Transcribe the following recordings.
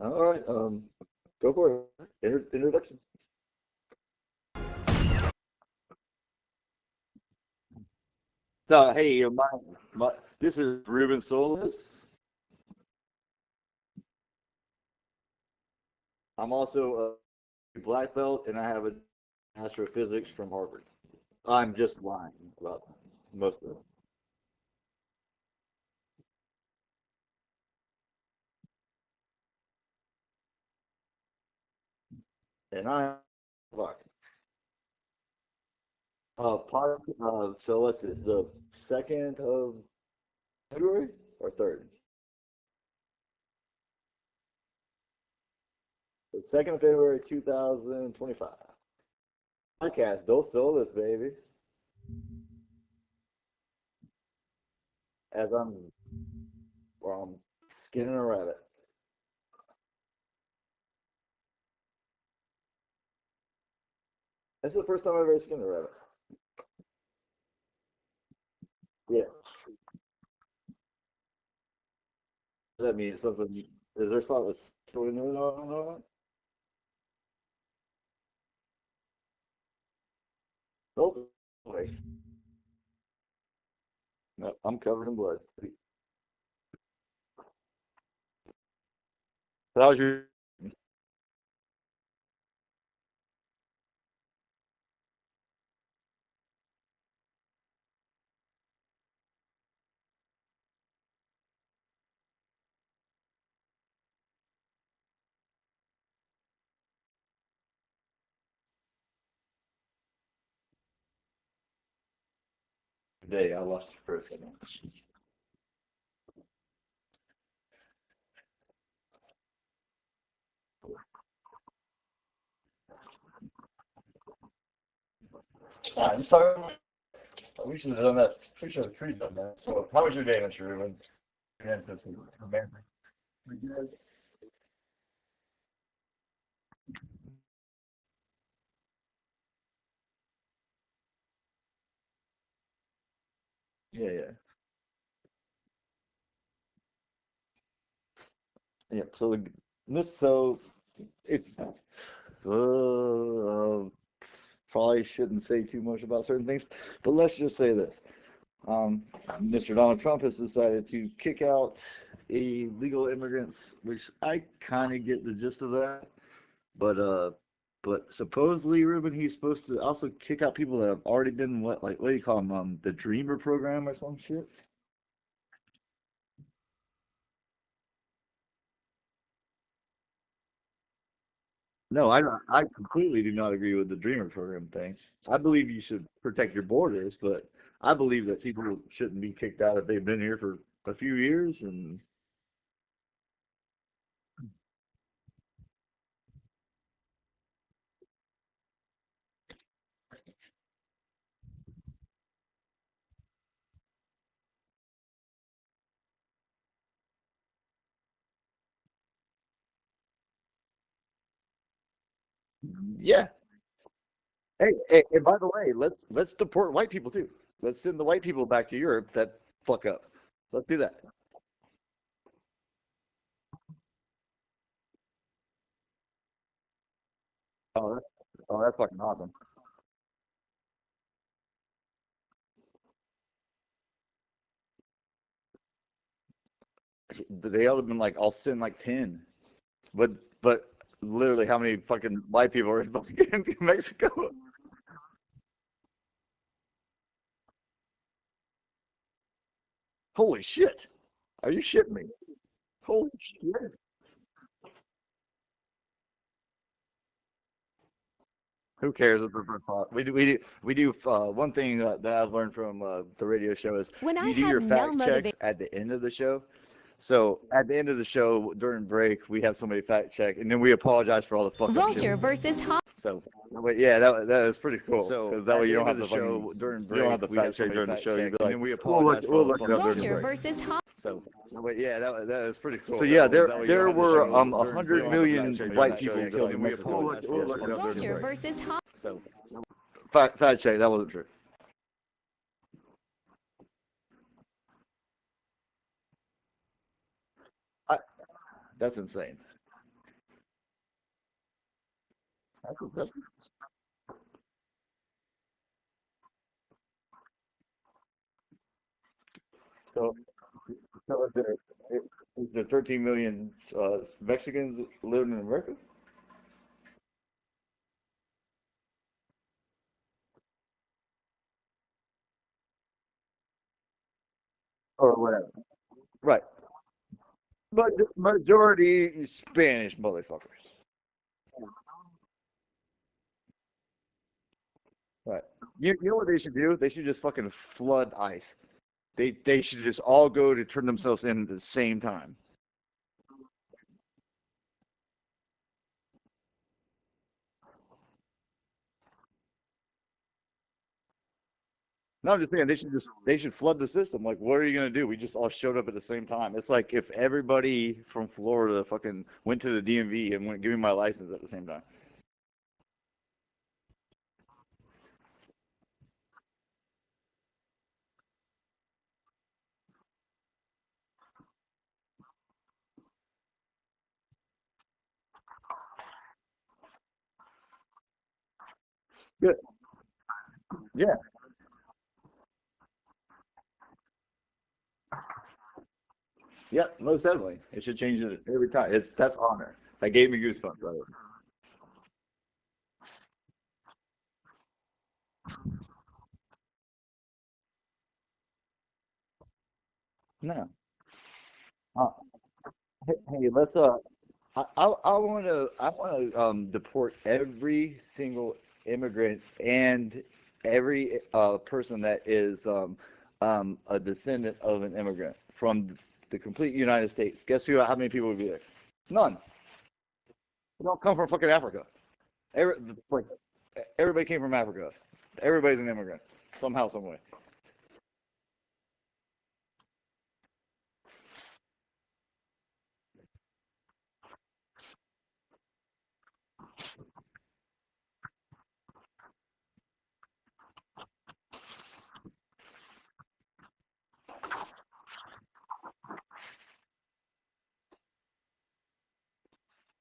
All right, go for it. Introduction. So, hey, this is Ruben Solis. I'm also a black belt, and I have a astrophysics from Harvard. I'm just lying about most of it. And I'm fuck. So let's see, the 2nd of February or 3rd? The 2nd of February, 2025. Podcast Dos Solis, baby. As I'm skinning a rabbit. This is the first time I've ever skinned a rabbit. Yeah. Does that mean something? Is there something that's going on? Nope. Wait. No, I'm covered in blood. So how was your day? I lost you for a second. Ah, I'm sorry. We should have done that. We should have pre-done that. So, how was your day, Mr. Ruben? Again, to see Amanda. Pretty good. Yeah, yeah. Yeah. So it probably shouldn't say too much about certain things, but let's just say this. Um, Mr. Donald Trump has decided to kick out illegal immigrants, which I kind of get the gist of that. But supposedly, Ruben, he's supposed to also kick out people that have already been what do you call them? The Dreamer program or some shit. No, I completely do not agree with the Dreamer program thing. I believe you should protect your borders, but I believe that people shouldn't be kicked out if they've been here for a few years. And yeah, hey, by the way, let's deport white people too. Let's send the white people back to Europe that fuck up. Let's do that. Oh, that's fucking awesome. They ought to have been like, I'll send like 10. But but literally, how many fucking white people are in fucking Mexico? Holy shit! Are you shitting me? Holy shit! Who cares if we're caught? We do one thing that I've learned from the radio show is When I you do have your no fact motivation. checks at the end of the show. So at the end of the show during break, we have somebody fact check, and then we apologize for all the fuck up shit we Vulture say. versus Hot. So, but yeah, that is pretty cool. So Because that at way the you don't end of have the to fucking show during you don't have break, to we fact have check somebody during the fact show. You'd check, be and like, then we we'll look apologize for all we'll the look it fuck up up during shit the we break. say. Vulture Versus Hot. So, but yeah, that is pretty cool. So So yeah, yeah, there that way you don't there have to were fucking a during hundred break. You don't have to fact million check during white the show. people You'd be killed like, in Mexico we'll last look it year. up during the Vulture break. versus Hot. So, fact check, that wasn't true. I, that's insane. That's so. So is there 13 million Mexicans living in America? Or whatever. Right. But the majority is Spanish motherfuckers. Right. You know what they should do? They should just fucking flood ICE. They should just all go to turn themselves in at the same time. No, I'm just saying they should flood the system. Like, what are you gonna do? We just all showed up at the same time. It's like if everybody from Florida fucking went to the DMV and went give me my license at the same time. Good. Yeah. Yeah. Most definitely. It should change it every time. That's honor. That gave me goosebumps, brother. No. Uh, hey, let's I want to deport every single immigrant and every person that is a descendant of an immigrant from the complete United States. Guess who? How many people would be there? None. They don't come from fucking Africa. Every, like, everybody came from Africa. Everybody's an immigrant somehow, some way.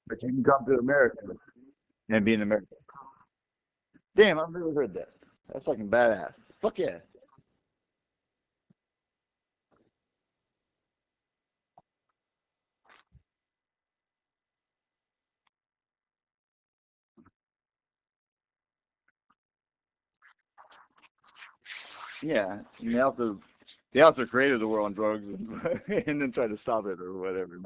But you can come to America and be an American. Damn, I've never heard that. That's fucking badass. Fuck yeah. Yeah, and they also created the war on drugs and, and then tried to stop it or whatever.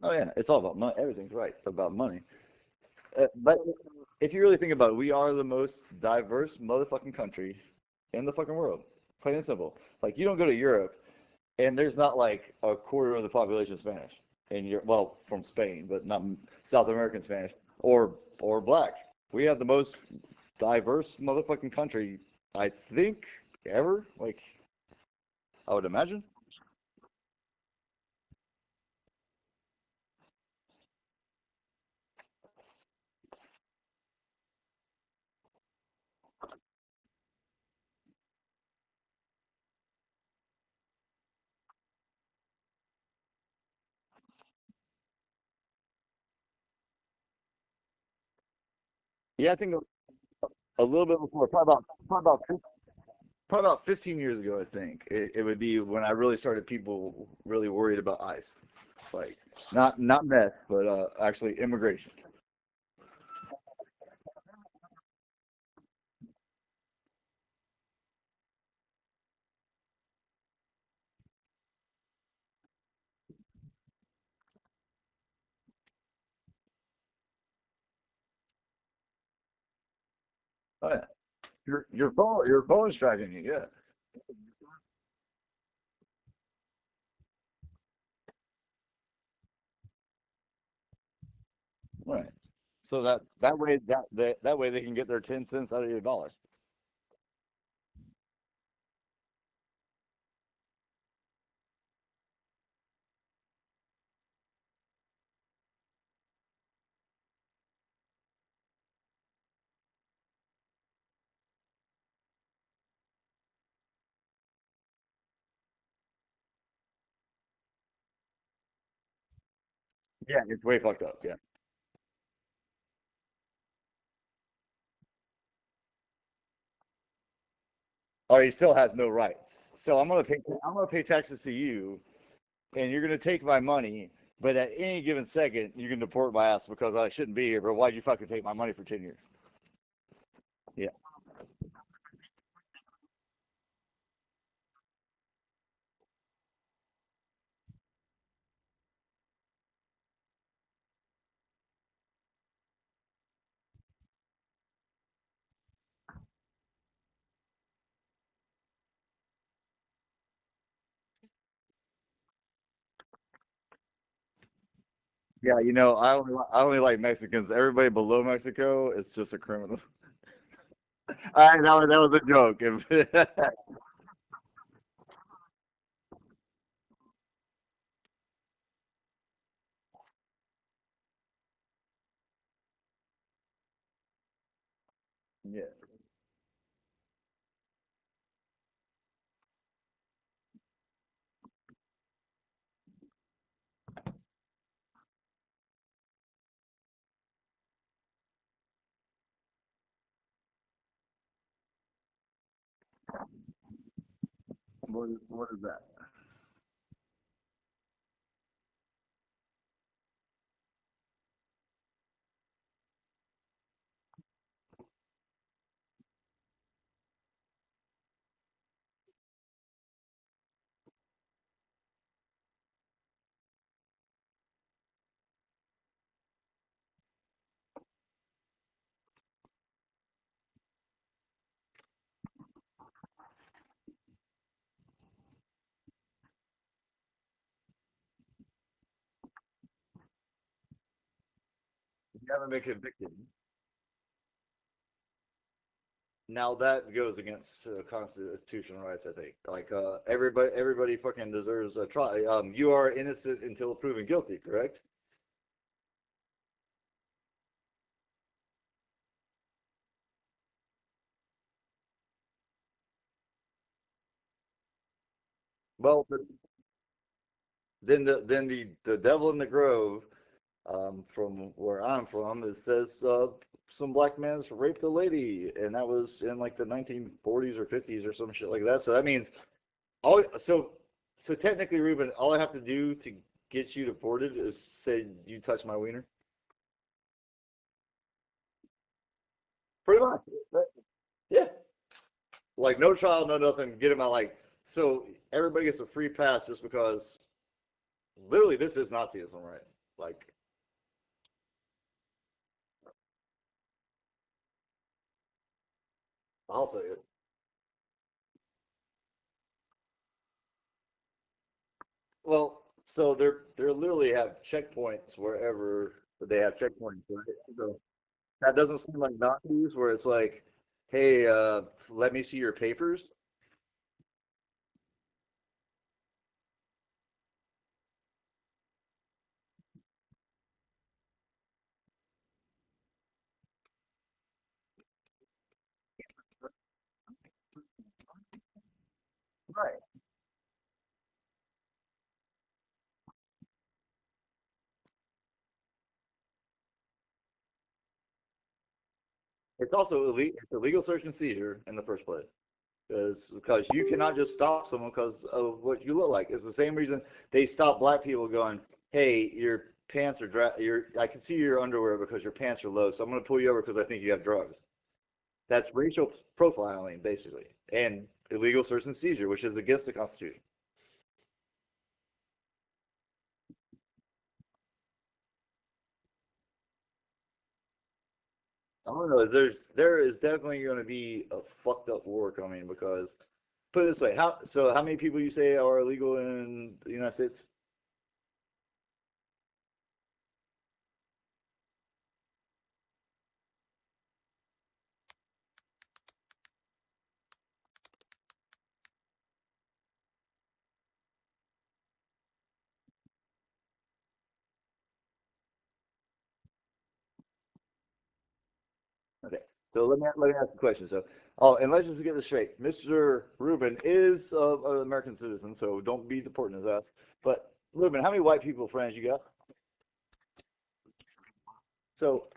Oh yeah, it's all about money. Everything's right about money. But if you really think about it, we are the most diverse motherfucking country in the fucking world. Plain and simple. Like you don't go to Europe and there's not like a quarter of the population Spanish. And you're well from Spain, but not South American Spanish or black. We have the most diverse motherfucking country I think ever. Like I would imagine. Yeah, I think a little bit before, probably about 15 years ago. I think it would be when I really started people really worried about ICE, like not meth, but actually immigration. Oh yeah, your phone's tracking you. Yeah, right. So that way they can get their 10 cents out of your dollar. Yeah, it's way fucked up. Yeah. Oh, he still has no rights. So I'm gonna pay taxes to you, and you're gonna take my money. But at any given second, you can deport my ass because I shouldn't be here. But why'd you fucking take my money for 10 years? Yeah. Yeah, I only like Mexicans. Everybody below Mexico is just a criminal. That was a joke. Yeah. What is that? You haven't been convicted. Now that goes against constitutional rights, I think. Like everybody fucking deserves a try. You are innocent until proven guilty, correct? Well, then the devil in the grove, from where I'm from, it says some black man's raped a lady, and that was in like the 1940s or 50s or some shit like that. So that means all so technically, Ruben, all I have to do to get you deported is say you touch my wiener. Pretty much. Yeah. Like no trial, no nothing. Get him out. Like so, everybody gets a free pass just because. Literally, this is Nazism, right? Like, I'll say it. Well, so they're literally have checkpoints wherever they have checkpoints, right? So that doesn't seem like Nazis, where it's like, hey, let me see your papers. Right. It's also illegal. It's illegal search and seizure in the first place. Because you cannot just stop someone because of what you look like. It's the same reason they stop black people going, "Hey, your pants are I can see your underwear because your pants are low, so I'm going to pull you over because I think you have drugs." That's racial profiling, basically, and illegal search and seizure, which is against the Constitution. I don't know. There is definitely going to be a fucked up war coming because put it this way, how many people you say are illegal in the United States? Okay. So let me ask a question. So, oh, and let's just get this straight. Mr. Rubin is an American citizen, so don't be deporting his ass. But Rubin, how many white people friends you got? So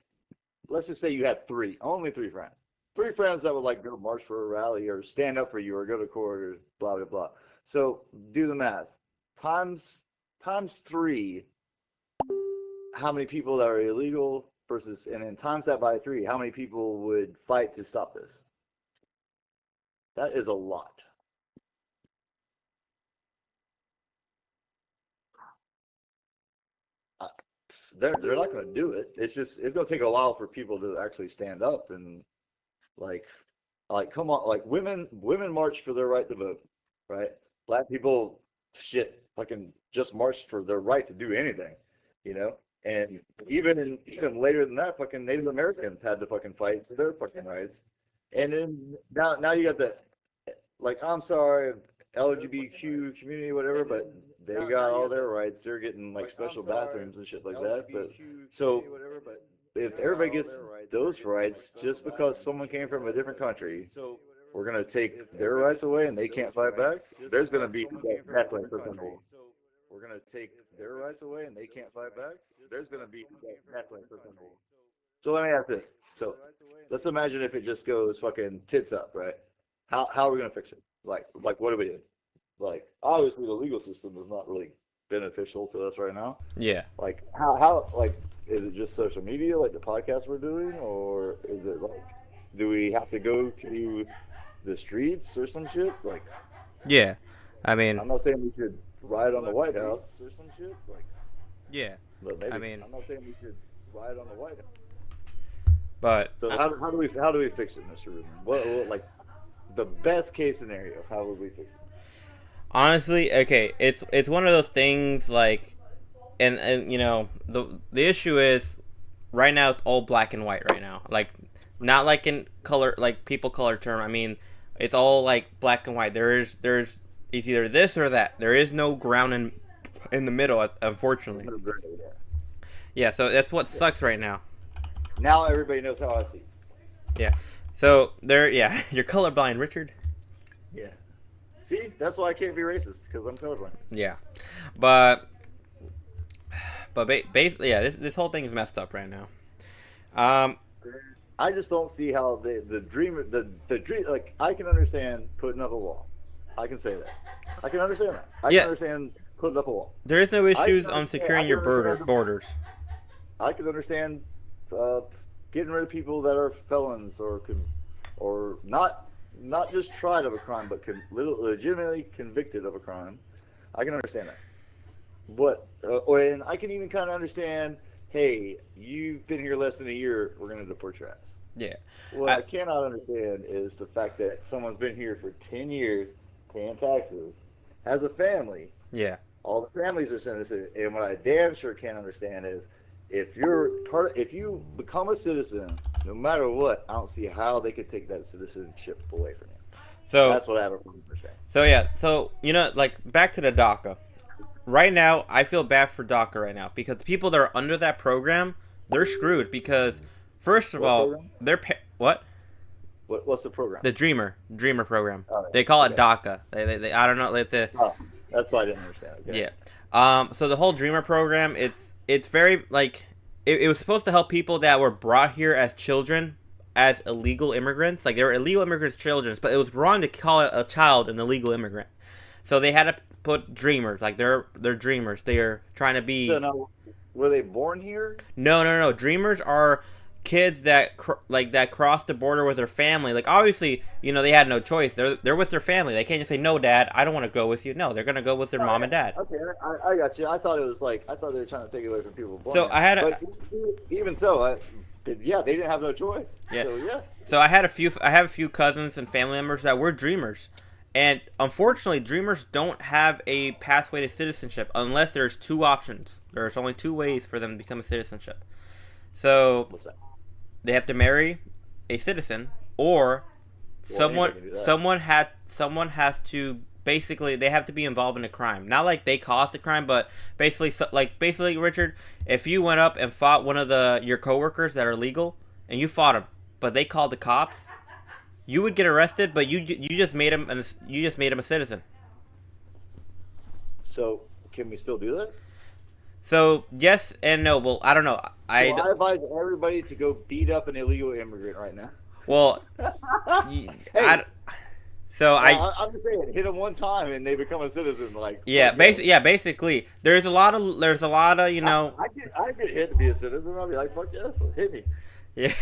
let's just say you had only three friends that would like go march for a rally or stand up for you or go to court or blah blah blah. So do the math. Times times three, how many people that are illegal versus, and then times that by three, how many people would fight to stop this? That is a lot. Uh, they're not going to do it. It's going to take a while for people to actually stand up and like come on, like women march for their right to vote, right? Black people, shit, fucking just marched for their right to do anything, you know. And even later than that, fucking Native Americans had to fucking fight for their fucking rights. And then now you got the, like, I'm sorry, LGBTQ community, whatever, but they got all their rights. They're getting like special bathrooms and shit like that. But so if everybody gets those rights just because someone came from a different country, we're gonna take their rights away and they can't fight back. There's gonna be backlash for country. We're gonna take their rights away and they can't fight back. There's gonna be backlash for country. So let me ask this. So let's imagine if it just goes fucking tits up, right? How are we gonna fix it? Like what do we do? Like obviously the legal system is not really beneficial to us right now. Yeah. Like how like is it just social media like the podcast we're doing, or is it like do we have to go to the streets or some shit? Like Yeah. I mean, I'm not saying we should ride on the White House or some shit. Like yeah. but maybe I mean, I'm not saying we should ride on the White House. but So how do we fix it, Mr. Rubin? What like the best case scenario? How would we fix it? honestly, okay, it's one of those things like, and you know, the issue is right now it's all black and white right now. Like not like in color, like people color term. I mean, it's all like black and white. There's it's either this or that. There is no ground in the middle, unfortunately. Yeah, so that's what sucks right now. Now everybody knows how I see. Yeah. So yeah, you're colorblind, Richard. Yeah. See, that's why I can't be racist because I'm colorblind. Yeah, but basically, yeah, this whole thing is messed up right now. Um, I just don't see how the dream, like I can understand putting up a wall. I can say that. I can understand that. I Yeah. can understand putting up a wall. there is no I issues can on understand. securing your borders. I can understand uh, getting rid of people that are felons or not just tried of a crime, but legitimately convicted of a crime. I can understand that. But and I can even kind of understand. Hey, you've been here less than a year. We're gonna deport your ass. Yeah, What I, I cannot understand is the fact that someone's been here for 10 years, paying taxes, has a family. yeah, All the families are citizens, and what I damn sure can't understand is if you become a citizen, no matter what, I don't see how they could take that citizenship away from you. so That's what I have a problem saying. yeah, so you know, like back to the DACA. Right now, I feel bad for DACA right now because the people that are under that program, they're screwed because first of What all, program? what What's the program? the Dreamer program. Oh, yeah. They call it Okay. DACA. They I don't know. It's a Oh, that's why I didn't understand. Okay. Yeah. So the whole Dreamer program, it's very like it was supposed to help people that were brought here as children, as illegal immigrants. Like they were illegal immigrants' children, but it was wrong to call a child an illegal immigrant. So they had to put dreamers, like they're dreamers. They're trying to be So now, were they born here? no. Dreamers are kids that that cross the border with their family. Like obviously, you know, they had no choice. They're with their family. They can't just say no, Dad. I don't want to go with you. No, they're gonna go with their mom and dad. Okay, I got you. I thought it was like I thought they were trying to take it away from people born So here. I had a But even so, yeah, they didn't have no choice. Yeah. So yeah. So I have a few cousins and family members that were dreamers. And unfortunately, dreamers don't have a pathway to citizenship unless there's two options. There's only two ways for them to become a citizenship. So What's that? they have to marry a citizen, or Well, anybody can do that. someone has to basically they have to be involved in a crime. Not like they caused the crime, but basically Richard, if you went up and fought one of your coworkers that are legal and you fought him, but they called the cops, you would get arrested, but you just made him a citizen. So can we still do that? So yes and no. Well, I don't know. So I advise everybody to go beat up an illegal immigrant right now. Well, Hey, I so I I'm just saying, hit them one time and they become a citizen. Like, yeah, fuck yeah. basically there's a lot of, you know, I get hit to be a citizen. I'll be like, fuck yes, hit me. yeah,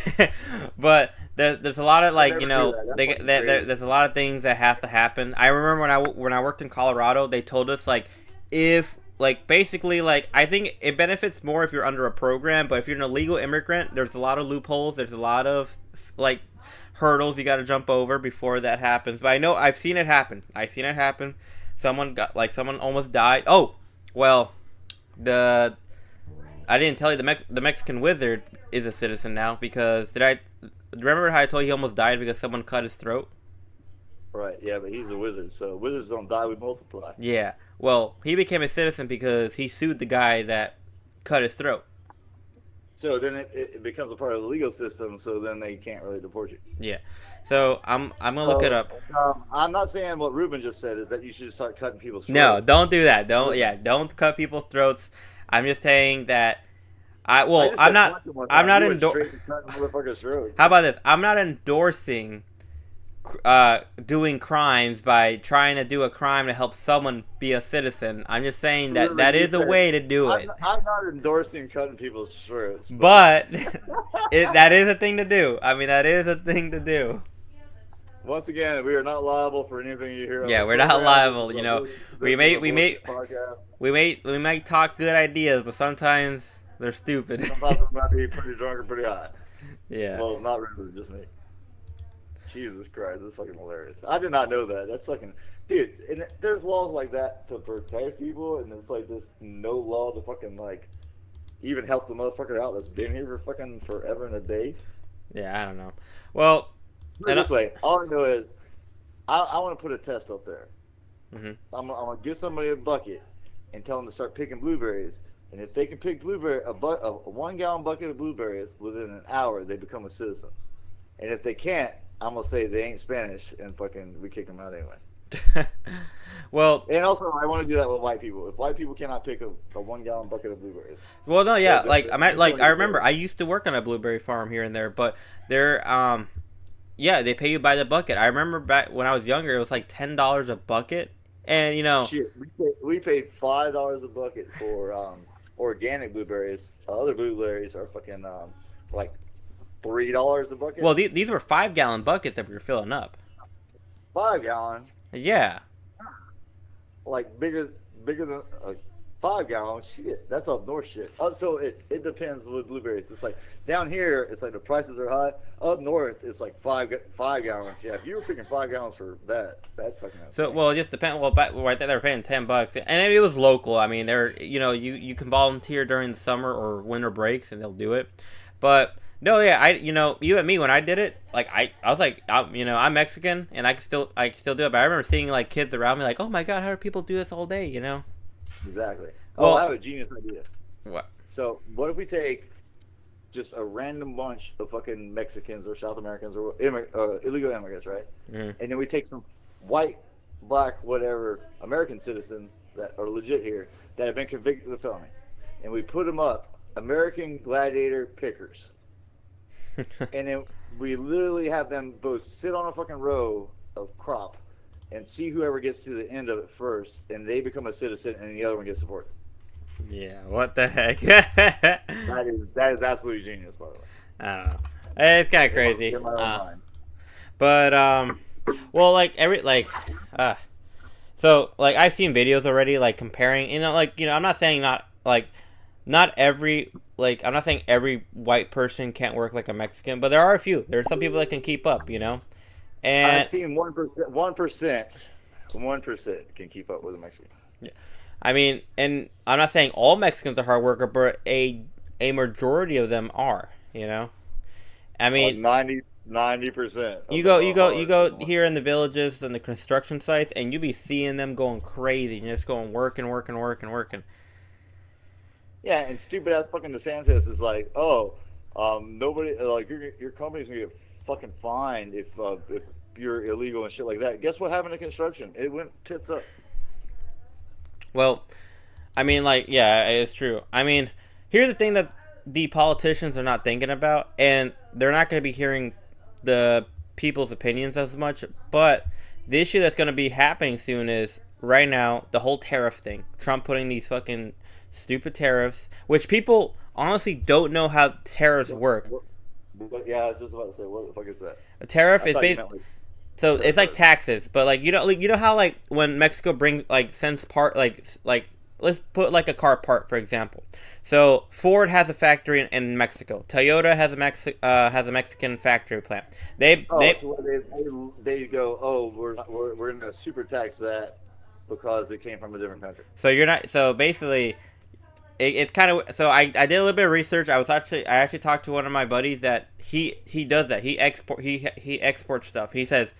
but there's a lot of, I like, you never do know, that. That's fucking crazy. there's a lot of things that have to happen. I remember when I worked in Colorado, they told us, like, if, like, basically, like, I think it benefits more if you're under a program, but if you're an illegal immigrant, there's a lot of loopholes. There's a lot of, like, hurdles you got to jump over before that happens. But I know I've seen it happen. I've seen it happen. Someone almost died. Oh, well, the I didn't tell you the Mexican wizard is a citizen now, because did I remember how I told you he almost died because someone cut his throat? Right, yeah, but he's a wizard, so wizards don't die, we multiply. Yeah. Well, he became a citizen because he sued the guy that cut his throat. So then it becomes a part of the legal system, so then they can't really deport you. Yeah. So I'm gonna look it up. I'm not saying what Ruben just said is that you should start cutting people's No, throats. don't do that. Don't cut people's throats. I'm just saying that I just I'm said not punch him one I'm time. not You went endor- straight to cutting motherfuckers' throats. How about this? I'm not endorsing doing crimes by trying to do a crime to help someone be a citizen. I'm just saying that that is a way to do it. I'm not endorsing cutting people's throats. But that is a thing to do. I mean, that is a thing to do. Once again, we are not liable for anything you hear. Yeah, we're not liable. You know, we might talk good ideas, but sometimes they're stupid. Sometimes we might be pretty drunk or pretty high. Yeah. Well, not really, just me. Jesus Christ, that's fucking hilarious. I did not know that. That's fucking, dude. And there's laws like that to protect people, and it's like there's no law to fucking like even help the motherfucker out that's been here for fucking forever and a day. Yeah, I don't know. Well, Put it this way, all I know is I want to put a test up there. Mhm. I'm gonna give somebody a bucket and tell them to start picking blueberries. And if they can pick a 1 gallon bucket of blueberries within an hour, they become a citizen. And if they can't, I'm gonna say they ain't Spanish and fucking we kick them out anyway. Well, And also, I want to do that with white people. If white people cannot pick a 1 gallon bucket of blueberries, well, no, yeah, they're I remember I used to work on a blueberry farm here and there, but they're yeah, they pay you by the bucket. I remember back when I was younger, it was like $10 a bucket, and you know, shit, we pay $5 a bucket for organic blueberries. Other blueberries are fucking like $3 a bucket. well, these were 5 gallon buckets that we were filling up. 5 gallon, Yeah. like bigger than a 5 gallon. Shit, that's up north shit. So it depends with blueberries. It's like down here, it's like the prices are high. Up north, it's like 5 gallons. Yeah, if you were picking 5 gallons for that, that's fucking. So, well, it just depends. Well, right there, they were paying $10, and it was local. I mean, they're, you know, you can volunteer during the summer or winter breaks, and they'll do it. But no, yeah, you know, you and me, when I did it, like I was like, you know, I'm Mexican, and I can still do it. But I remember seeing like kids around me, like, oh my god, how do people do this all day? You know? Exactly. Well, I have a genius idea. What? So what if we take just a random bunch of fucking Mexicans or South Americans or illegal immigrants, right? Mm. And then we take some white, black, whatever American citizens that are legit here that have been convicted of felony, and we put them up American Gladiator pickers, and then we literally have them both sit on a fucking row of crop and see whoever gets to the end of it first, and they become a citizen, and the other one gets deported. Yeah. What the heck? That is absolutely genius, by the way. I don't know. It's kind of crazy. In my own mind. But well, like so like I've seen videos already, like comparing, you know, like, you know, I'm not saying not every, like, I'm not saying every white person can't work like a Mexican, but there are a few. There are some people that can keep up, you know. And I've seen 1% can keep up with a Mexican. yeah, I mean, and I'm not saying all Mexicans are hard worker, but a majority of them are, you know. I mean, 90%. you go here in the villages and the construction sites, and you be seeing them going crazy, and just going working. Yeah, and stupid ass fucking DeSantis is like, oh, nobody, like, your company's gonna get fucking fined if you're illegal and shit like that. Guess what happened to construction? It went tits up. Well, I mean, like, yeah, it's true. I mean, here's the thing that the politicians are not thinking about, and they're not going to be hearing the people's opinions as much. But the issue that's going to be happening soon is right now the whole tariff thing. Trump putting these fucking stupid tariffs, which people honestly don't know how tariffs work. Yeah, I was just about to say, what the fuck is that? A tariff I is thought you based. meant like So it's like surcharge. taxes, but like you know how like when Mexico brings like sends part like let's put like a car part for example. So Ford has a factory in Mexico. Toyota has a Mexican factory plant. Oh, They so they go, oh, we're gonna super tax that because it came from a different country. so you're not so basically it's kind of so I did a little bit of research. I actually talked to one of my buddies that he does that. He exports stuff. He says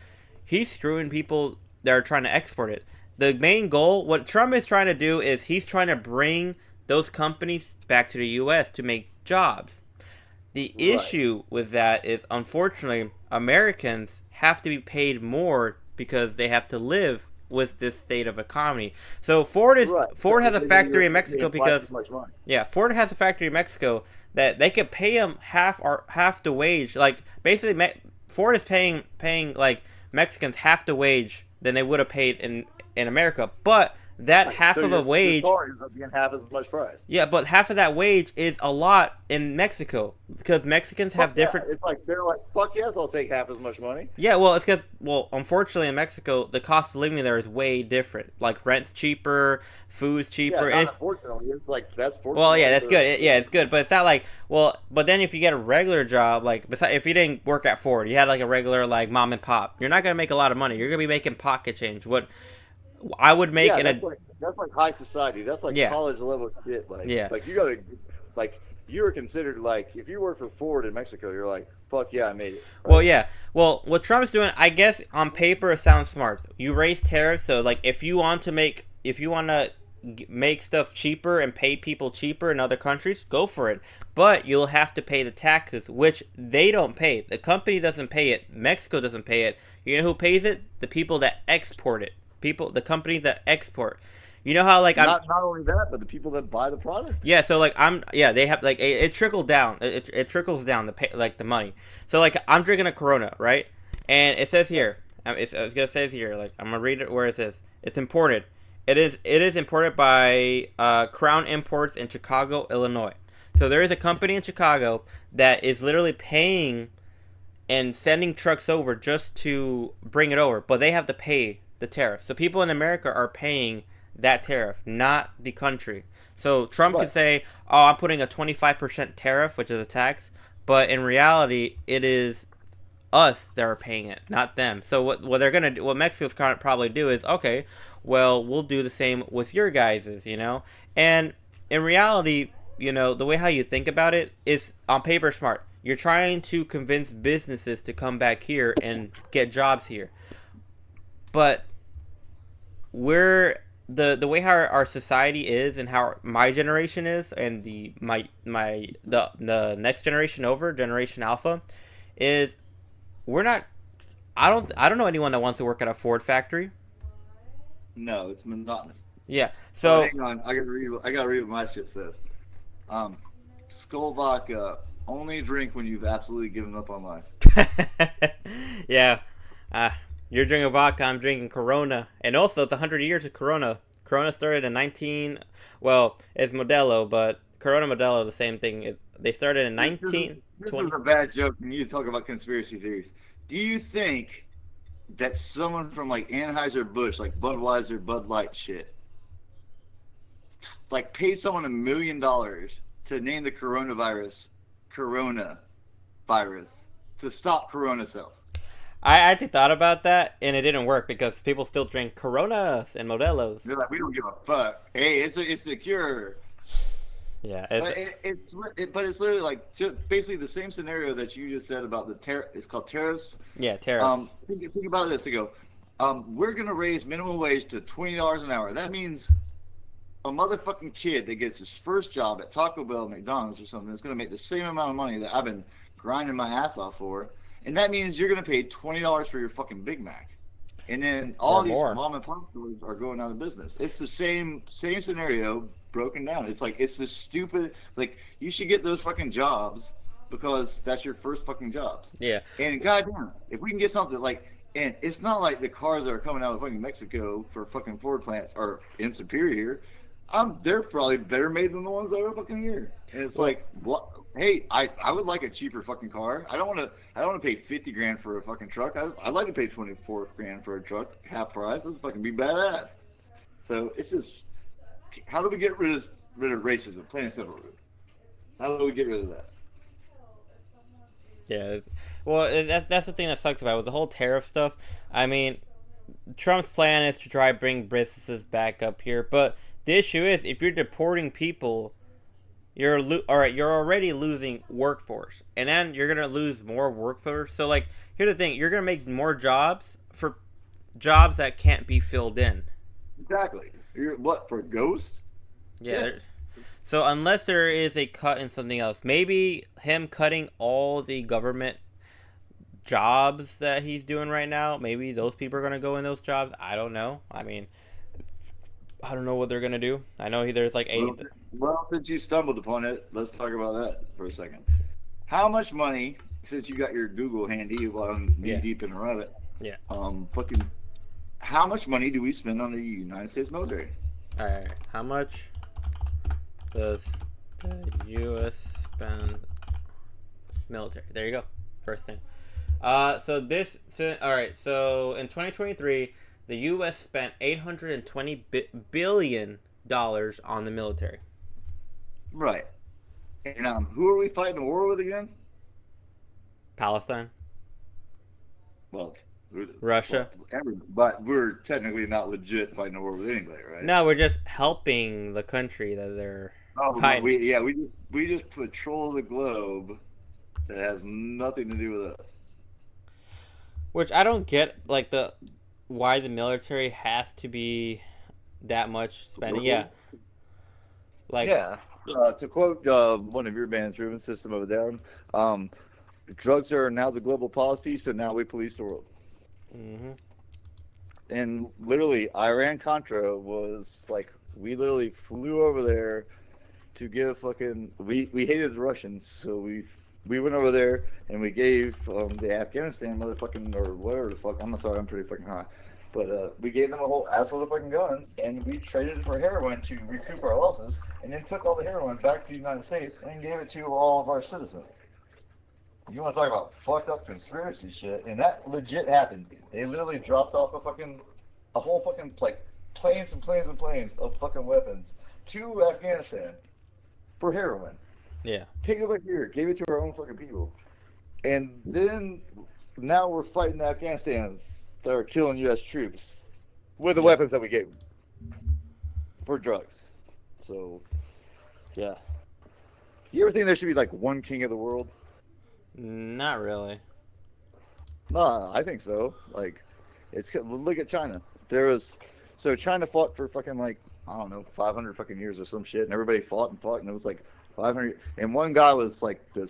he's screwing people that are trying to export it. The main goal, what Trump is trying to do, is he's trying to bring those companies back to the U.S. to make jobs. The Right, issue with that is, unfortunately, Americans have to be paid more because they have to live with this state of economy. So right. Ford has a Then factory in you're Mexico paying twice as because much money. yeah, Ford has a factory in Mexico that they could pay them half the wage. Like basically, Ford is paying like Mexicans half the wage than they would have paid in America. But that Right. half So of a your wage, car ends up being half as much price. yeah, but half of that wage is a lot in Mexico because Mexicans Fuck have yeah. different. It's like they're like, fuck yes, I'll take half as much money. Yeah, well, it's because unfortunately in Mexico the cost of living there is way different. Like rent's cheaper, food's Yeah, cheaper. not It's unfortunately. It's like that's Well, yeah, fortunately that's good. Yeah, it's good, but it's not like but then if you get a regular job, like besides, if you didn't work at Ford, you had like a regular like mom and pop, you're not gonna make a lot of money. You're gonna be making pocket change. What I would make yeah, in a that's like high society. That's like yeah, college level shit. yeah. Like you gotta like you were considered like if you work for Ford in Mexico, you're like fuck yeah, I made it. Well, Right? yeah. Well, what Trump's doing, I guess on paper it sounds smart. You raise tariffs, so like if you want to make stuff cheaper and pay people cheaper in other countries, go for it. But you'll have to pay the taxes, which they don't pay. The company doesn't pay it. Mexico doesn't pay it. You know who pays it? The people that export it. The companies that export. You know how like I'm Not only that, but the people that buy the product. yeah, so like yeah, they have like it trickled down. It trickles down the pay, like the money. So like I'm drinking a Corona, right? And it says here, it's gonna say here, like I'm gonna read it where it says it's imported. It is imported by Crown Imports in Chicago, Illinois. So there is a company in Chicago that is literally paying and sending trucks over just to bring it over, but they have to pay the tariff. So people in America are paying that tariff, not the country. So Trump could Right. say, "Oh, I'm putting a 25% tariff, which is a tax," but in reality, it is us that are paying it, not them. So what they're gonna do, what Mexico's gonna probably do is, okay, well, we'll do the same with your guys's, you know. And in reality, you know, the way how you think about it is on paper smart. You're trying to convince businesses to come back here and get jobs here, but we're the way how our society is and how my generation is and the next generation over generation alpha is we're not I don't know anyone that wants to work at a Ford factory. No, it's monotonous. Yeah. Oh, So hang on. I gotta read what my shit says. Um, Skull vodka. Only drink when you've absolutely given up on life. yeah. Uh, you're drinking vodka, I'm drinking Corona. And also it's 100 years of Corona. Corona started in 19 well, it's Modelo, but Corona Modelo the same thing. They started in This is 1920. a bad joke when you talk about conspiracy theories. Do you think that someone from like Anheuser-Busch, like Budweiser, Bud Light shit, like paid someone $1 million to name the coronavirus Corona virus to stop Corona cells? I actually thought about that and it didn't work because people still drink Coronas and Modelos. They're like, we don't give a fuck. Hey, it's a cure. Yeah, But it's literally like just basically the same scenario that you just said about the tariff. It's called tariffs. yeah, tariffs. Think about this. They go, we're gonna raise minimum wage to $20 an hour. That means a motherfucking kid that gets his first job at Taco Bell, McDonald's, or something is gonna make the same amount of money that I've been grinding my ass off for, and that means you're gonna pay $20 for your fucking Big Mac. And then all Or these more. mom and pop stores are going out of business. It's the same scenario, broken down. It's like it's this stupid like you should get those fucking jobs because that's your first fucking jobs. Yeah. And goddamn, if we can get something like, and it's not like the cars that are coming out of fucking Mexico for fucking Ford plants are in superior. They're probably better made than the ones that are fucking here. And it's like, what? Hey, I would like a cheaper fucking car. I don't want to pay 50 grand for a fucking truck. I'd like to pay 24 grand for a truck, half price. Let's fucking be badass. So it's just, how do we get rid of racism? Plain and simple. How do we get rid of that? Yeah. Well, that's the thing that sucks about it with the whole tariff stuff. I mean, Trump's plan is to try to bring businesses back up here, but the issue is if you're deporting people, you're already losing workforce, and then you're gonna lose more workforce. So like, here's the thing: you're gonna make more jobs for jobs that can't be filled in. Exactly. You're what for ghosts? Yeah. So unless there is a cut in something else, maybe him cutting all the government jobs that he's doing right now, maybe those people are gonna go in those jobs. I don't know. I mean, I don't know what they're gonna do. I know there's like 80. Well, since you stumbled upon it, let's talk about that for a second. How much money, since you got your Google handy while I'm knee deep in the rabbit, Yeah. fucking, how much money do we spend on the United States military? All right. How much does the U.S. spend military? There you go. First thing. All right. So in 2023, the U.S. spent $820 billion on the military. Right. And who are we fighting a war with again? Palestine. Well, Russia. But we're technically not legit fighting a war with anybody, right? No, we're just helping the country that they're fighting. We just patrol the globe. That has nothing to do with us. Which I don't get, like why the military has to be that much spending. Yeah. Like. Yeah. To quote one of your bands, Ruben System of a Down, drugs are now the global policy, so now we police the world. Mm-hmm. And literally, Iran-Contra was like, we literally flew over there to give fucking, we hated the Russians, so we went over there and we gave the Afghanistan motherfucking, or whatever the fuck, I'm sorry, I'm pretty fucking high. But we gave them a whole assload of fucking guns, and we traded it for heroin to recoup our losses, and then took all the heroin back to the United States and gave it to all of our citizens. You want to talk about fucked up conspiracy shit, and that legit happened. They literally dropped off a whole fucking, like, planes and planes and planes of fucking weapons to Afghanistan for heroin. Yeah. Take it back here, gave it to our own fucking people. And then, now we're fighting the Afghanistans that are killing U.S. troops with the weapons that we gave them for drugs. So, yeah. You ever think there should be like one king of the world? Not really. Nah, I think so. Like, look at China. So China fought for fucking like, I don't know, 500 fucking years or some shit, and everybody fought, and it was like 500. And one guy was like the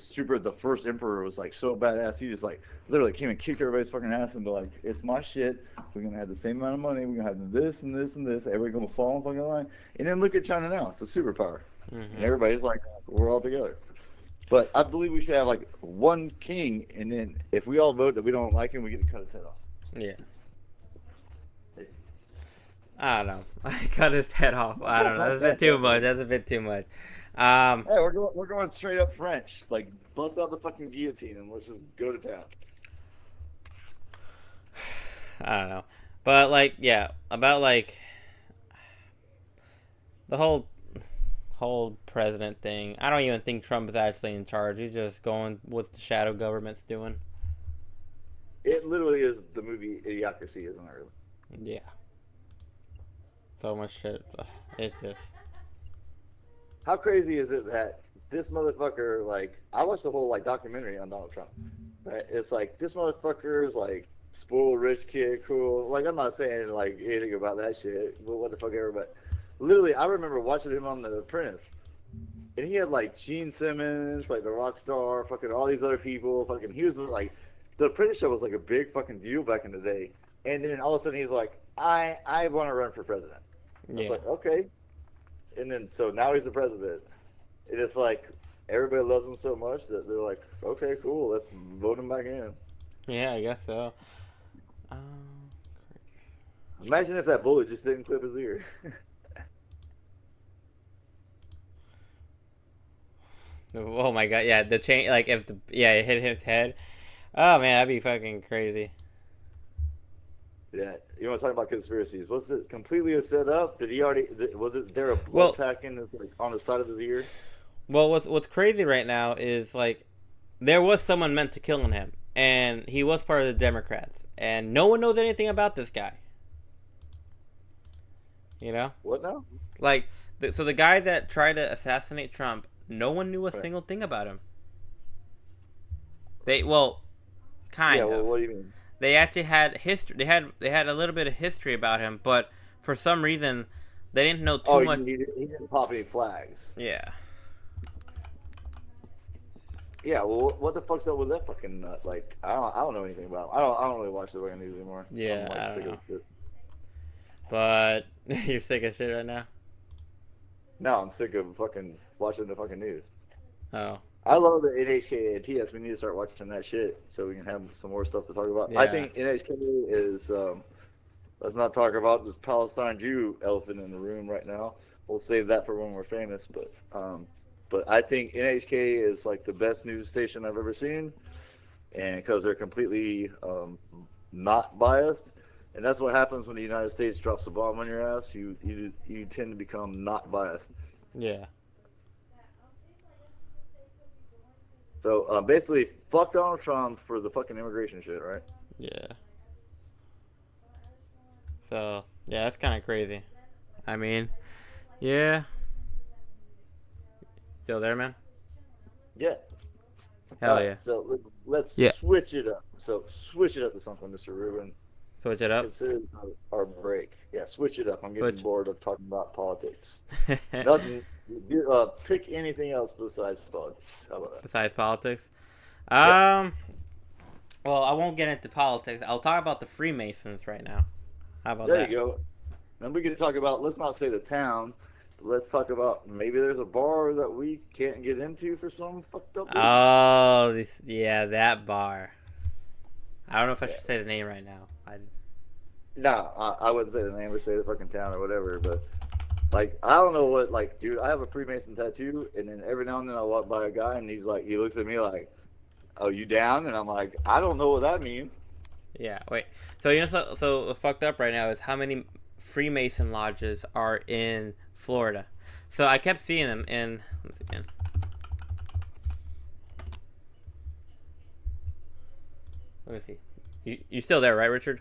first emperor was like so badass. He just like literally came and kicked everybody's fucking ass and be like, it's my shit. We're gonna have the same amount of money. We're gonna have this and this and this. Everybody's gonna fall in fucking line. And then look at China now. It's a superpower. Mm-hmm. And everybody's like, we're all together. But I believe we should have like one king, and then if we all vote that we don't like him, we get to cut his head off. Yeah. I don't know. I cut his head off. I don't know. That's a bit too much. Hey, we're going straight up French. Like, bust out the fucking guillotine and let's just go to town. I don't know. But, like, yeah, about, like, the whole president thing. I don't even think Trump is actually in charge. He's just going with the shadow government's doing. It literally is the movie Idiocracy, isn't it? Really? Yeah. So much shit. It's just. How crazy is it that this motherfucker, like, I watched the whole, like, documentary on Donald Trump. Right? It's like, this motherfucker is, like, spoiled rich kid, cool. Like, I'm not saying, like, anything about that shit, but what the fuck ever, but literally, I remember watching him on The Apprentice. And he had, like, Gene Simmons, like, the rock star, fucking all these other people. Fucking, he was, like, The Apprentice show was, like, a big fucking deal back in the day. And then all of a sudden he's like, I want to run for president. I was like, okay. and then so now he's the president. And it's like everybody loves him so much that they're like, okay, cool, let's vote him back in. Yeah, I guess so. Um, Imagine if that bullet just didn't clip his ear. oh my god, yeah, the chain, like if it hit his head. Oh man, that'd be fucking crazy. Yeah, you want to talk about conspiracies? Was it completely a setup? Did he already? Was it there a blood Well, pack in his, like on the side of his ear? what's crazy right now is like there was someone meant to kill him, and he was part of the Democrats, and no one knows anything about this guy. You know, What now? like so the guy that tried to assassinate Trump, no one knew a Right. single thing about him. They well, kind Yeah. Well, of. what do you mean? They actually had history. They had a little bit of history about him, but for some reason, they didn't know Oh, too much. he didn't pop any flags. Yeah. Yeah. Well, what the fuck's up with that fucking nut? Like, I don't know anything about him. I don't really watch the fucking news anymore. Yeah, I'm like I don't sick of know. shit. But you're sick of shit right now. No, I'm sick of fucking watching the fucking news. Oh, I love the NHK and TS. We need to start watching that shit so we can have some more stuff to talk about. I yeah. think NHK is. Let's not talk about this Palestine Jew elephant in the room right now. We'll save that for when we're famous. But I think NHK is like the best news station I've ever seen, and because they're completely not biased, and that's what happens when the United States drops a bomb on your ass. You tend to become not biased. Yeah. So basically, fuck Donald Trump for the fucking immigration shit, right? Yeah. So yeah, that's kind of crazy. I mean, yeah. Still there, man? Yeah. Hell yeah. So let's Yeah. switch it up. So switch it up to something, Mr. Rubin. Switch it up. Consider our break. Yeah, switch it up. I'm getting Switch. bored of talking about politics. Nothing. Pick anything else besides politics. How about that? Besides politics. Yeah. Well, I won't get into politics. I'll talk about the Freemasons right now. How about There that? you go. Then we can talk about. Let's not say the town. But let's talk about maybe there's a bar that we can't get into for some fucked up reason. Oh, yeah, that bar. I don't know if I should say the name right now. No, I wouldn't say the name or say the fucking town or whatever, but like I don't know what like, dude. I have a Freemason tattoo, and then every now and then I walk by a guy, and he's like, he looks at me like, "Oh, you down?" And I'm like, I don't know what that means. Yeah, wait. So you know, so what's fucked up right now is how many Freemason lodges are in Florida. So I kept seeing them in. Let me see again. Let me see. You still there, right, Richard?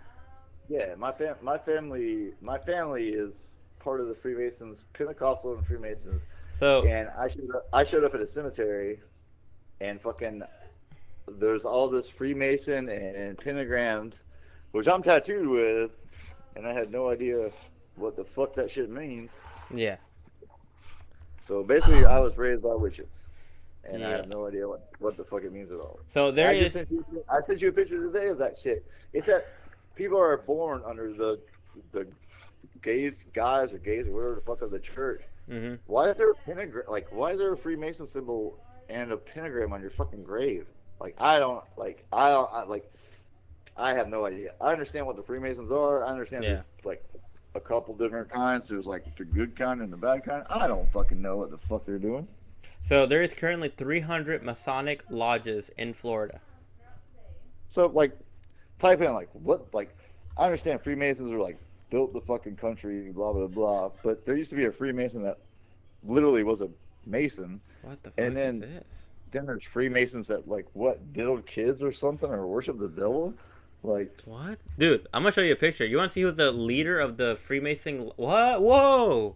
Yeah, my family is part of the Freemasons, Pentecostal and Freemasons, So and I showed up at a cemetery, and fucking there's all this Freemason and pentagrams, which I'm tattooed with, and I had no idea what the fuck that shit means. yeah, So basically, I was raised by witches, and I Yeah. have no idea what the fuck it means at all. so there I just is. I sent you a picture today of that shit. It's that people are born under the guys or gays or whatever the fuck of the church. Hmm. Why is there a pentagram? Like, why is there a Freemason symbol and a pentagram on your fucking grave? Like, I have no idea. I understand what the Freemasons are. I understand Yeah. there's like a couple different kinds. There's like the good kind and the bad kind. I don't fucking know what the fuck they're doing. So there is currently 300 Masonic lodges in Florida. So like, type in like what like. I understand Freemasons are like built the fucking country, blah blah blah. But there used to be a Freemason that literally was a Mason. What the fuck And then- is this? Then there's Freemasons that like what diddle kids or something or worship the devil. Like, What? Dude, I'm gonna show you a picture. You wanna see who's the leader of the Freemason? What? Whoa!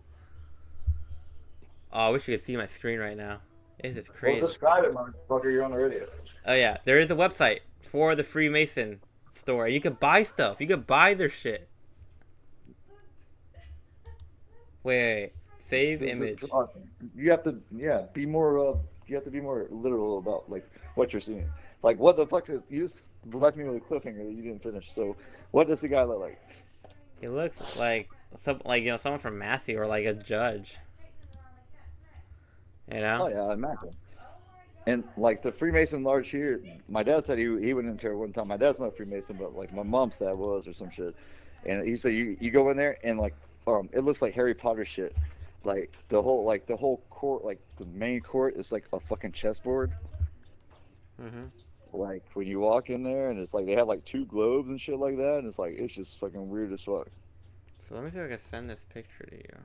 Oh, I wish you could see my screen right now. This is well, crazy. describe it, motherfucker. You're on the radio. Oh yeah, there is a website for the Freemason store. You could buy stuff. You could buy their shit. Wait. Save image. You have to, yeah, be more. You have to be more literal about like what you're seeing. Like, what the fuck is you just left me with a cliffhanger that you didn't finish. So, what does the guy look like? He looks like someone from Massey or like a judge. You know? Oh yeah, I imagine. And like the Freemason lodge here, my dad said he went into it one time. My dad's not a Freemason, but like my mom's dad was or some shit. And he said you go in there and like it looks like Harry Potter shit. Like the whole court, like the main court is like a fucking chessboard. Mm-hmm. Like when you walk in there and it's like they have like two globes and shit like that, and it's like it's just fucking weird as fuck. So let me see if I can send this picture to you.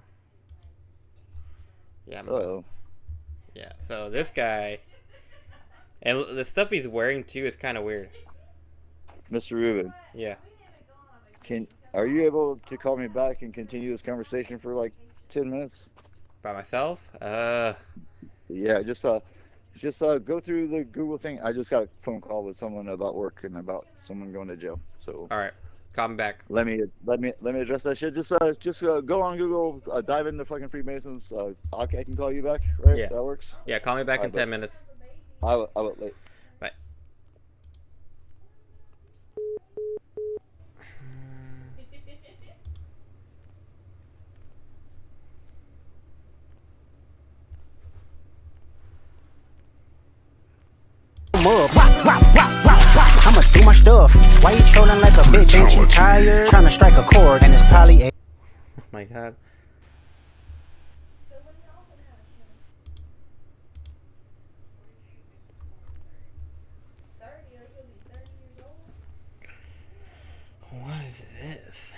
Yeah, I'm about. Oh, Yeah. So this guy, and the stuff he's wearing too is kind of weird. Mr. Rubin, Yeah. can are you able to call me back and continue this conversation for like 10 minutes? By myself. Yeah, just go through the Google thing. I just got a phone call with someone about work and about someone going to jail. So All right. Call me back. let me address that shit. Just go on Google, dive into fucking Freemasons. I can call you back, right? Yeah. That works. Yeah. Call me back All in right, but 10 minutes. I will late. Bye. Mug. I'ma do my stuff. Why you trolling like a bitch? Ain't you tired? Trying to strike a chord, and it's probably a. Oh my god. What is this?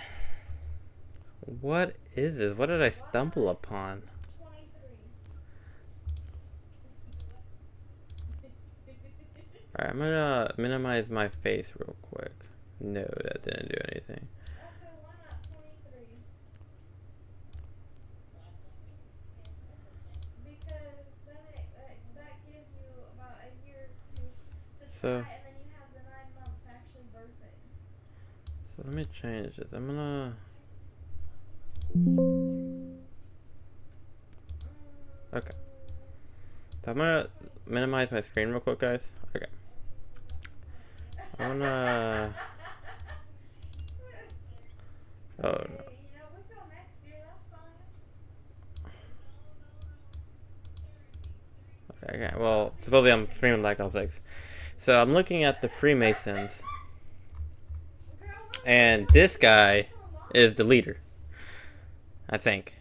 What is this? What did I stumble upon? Alright, I'm gonna minimize my face real quick. No, that didn't do anything. So, so let me change this. I'm gonna. Okay. So I'm gonna minimize my screen real quick, guys. Okay. I'm gonna. Oh no. Okay, well, supposedly I'm streaming Black Ops 6. So I'm looking at the Freemasons. And this guy is the leader. I think.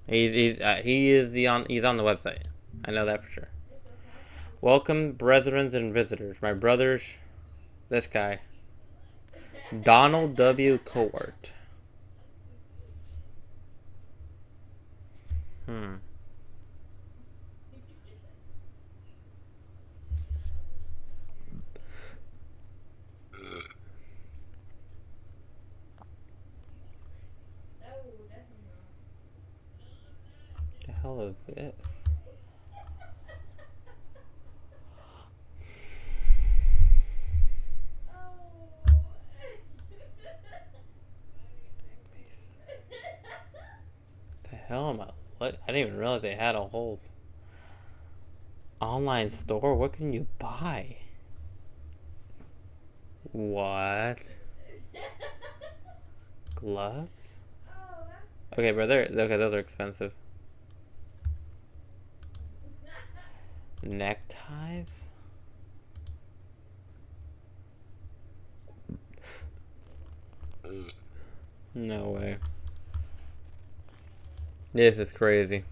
He's on the website. I know that for sure. Welcome, brethren and visitors. My brothers. This guy. Donald W. Cowart. The hell is this? The hell am I? I didn't even realize they had a whole online store. What can you buy? What? Gloves? Okay, brother. Okay, those are expensive. Neckties? No way. This is crazy.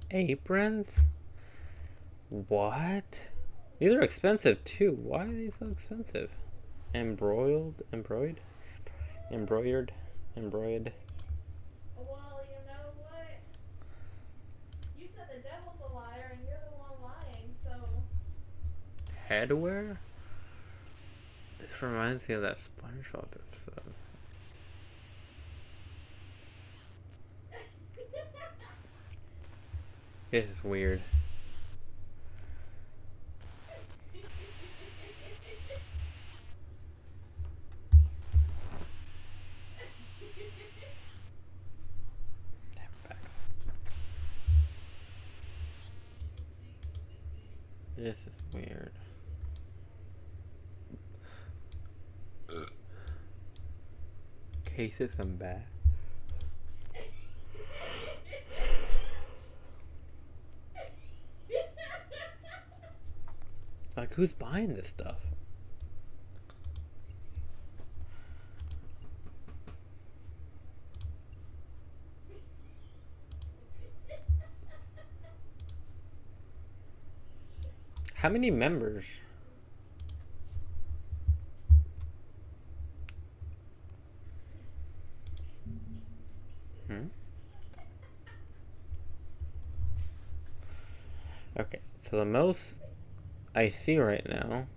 Aprons? What? These are expensive too. Why are these so expensive? Embroidered? Embroidered? Well, you know what? You said the devil's a liar and you're the one lying, so. Headwear? This reminds me of that SpongeBob episode. This is weird. This is weird. cases and bad. Like, who's buying this stuff? How many members? Okay, so the most I see right now.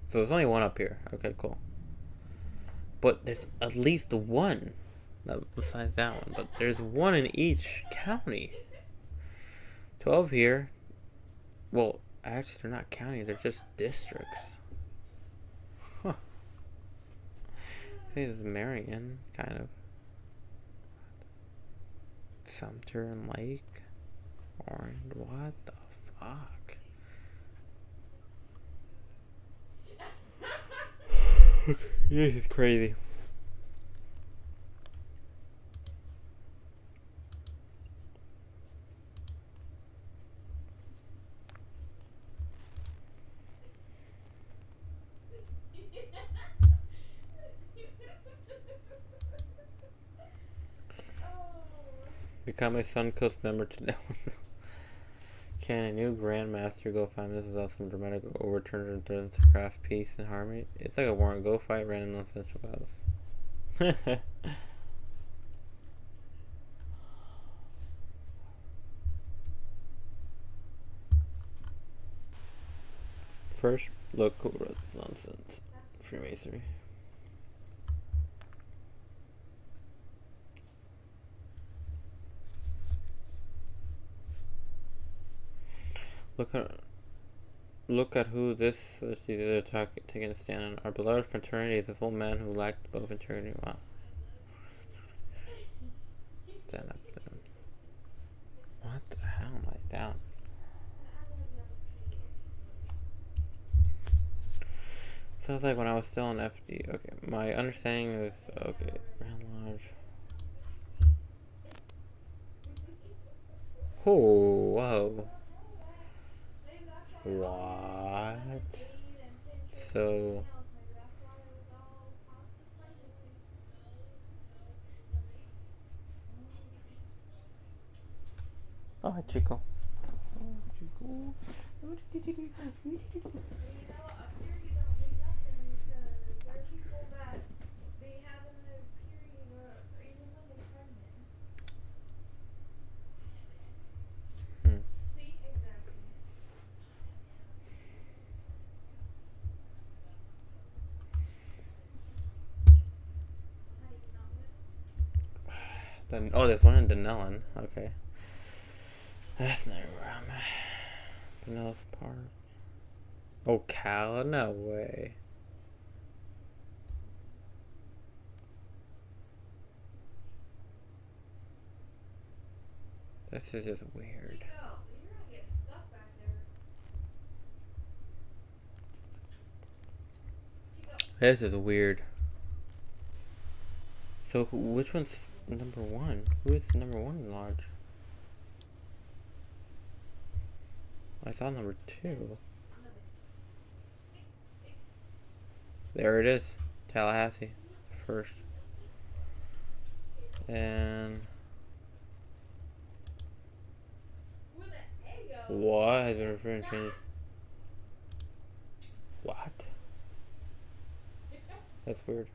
So there's only one up here. Okay, cool. But there's at least one besides that one. But there's one in each county. 12 here. Well, actually, they're not county. They're just districts. Huh. I think it's Marion, kind of. Sumter and Lake. Orange. What the fuck? This is crazy. Become a Suncoast member today. Can a new Grandmaster go find this without some dramatic overturns and threatens to craft peace and harmony? It's like a war and go fight random non-essential battles. First, look who wrote this nonsense. Freemasonry. Look at who this they're taking a stand on. Our beloved fraternity is a full man who lacked both integrity. Wow. Stand up to them. What the hell am I down? Sounds like when I was still in FD. Okay, my understanding is okay. Grand Lodge. Oh, whoa. What? So. Oh, hi, Chico. Then, oh, there's one in Denellen. Okay. That's not where I'm at. Pinellas Park. Ocala? No way. This is just weird. This is weird. So, which one's number one? Who is number one lodge? I saw number two. There it is. Tallahassee. First. And... what has been referring to changes? What? That's weird.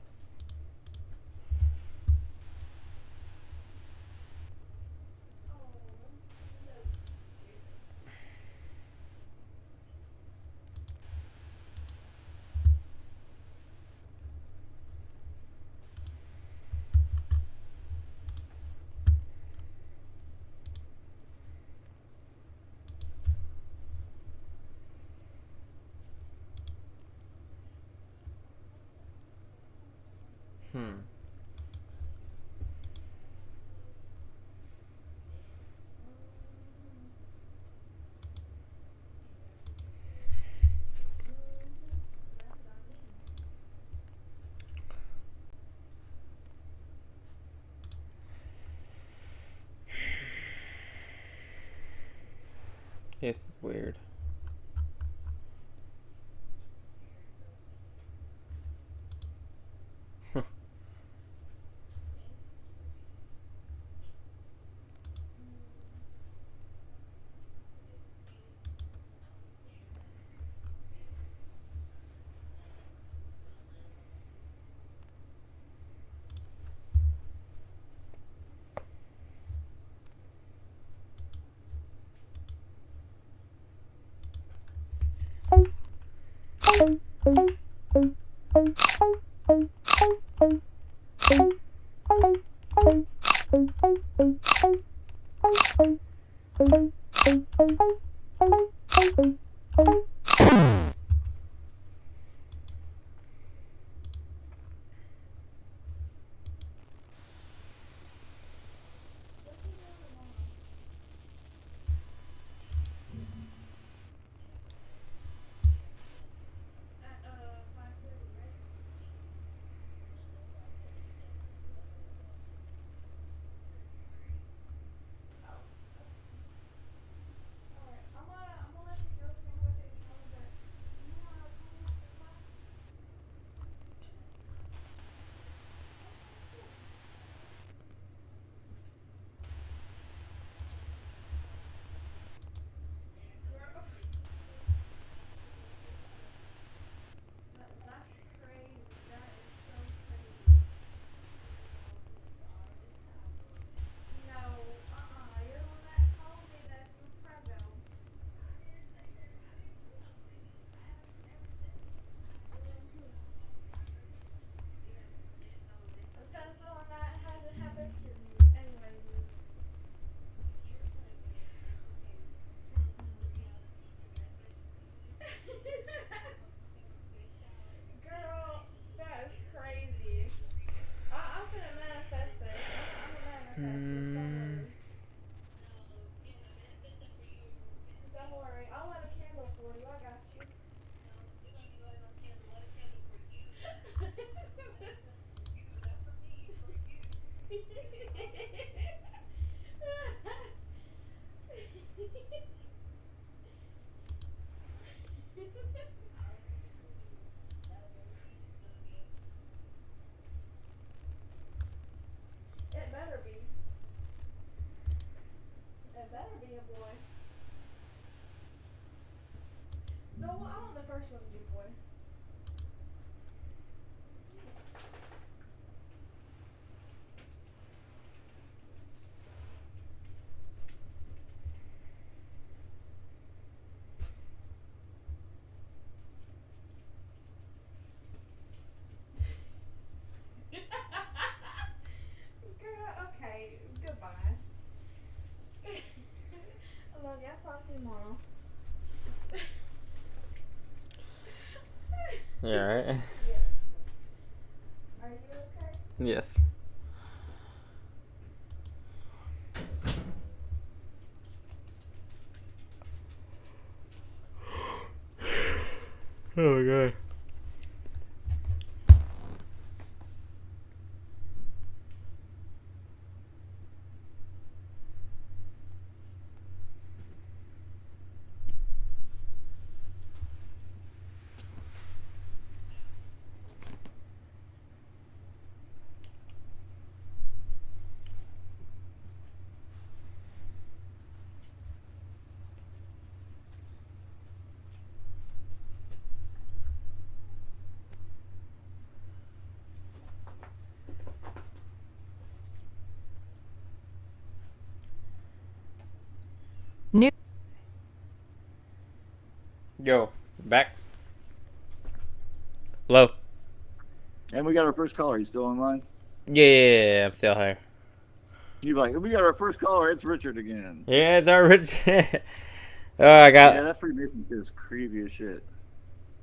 weird. At 5:30, right? Alright, I'm gonna let you go so I'm gonna take a shower, but you wanna come after class? That's crazy. That is so crazy. No, you're the one that told me that you were pregnant. Says the one that hasn't had their kids. Anyways. Girl, that is crazy. I'm gonna manifest this. I'm gonna manifest this. Don't worry. I'll light a candle for you. I got you. It better be. It better be a boy. No, I want the first one to be a boy. Girl, okay. Goodbye. I love you. I'll talk to you tomorrow. Yeah, right? Yeah. Are you okay? Yes. Oh my god. Yo, back. Hello. And we got our first caller. You still online? Yeah, I'm still here. You like? We got our first caller. It's Richard again. Yeah, it's our rich. Oh, I got. Yeah, that Freemason is creepy as shit.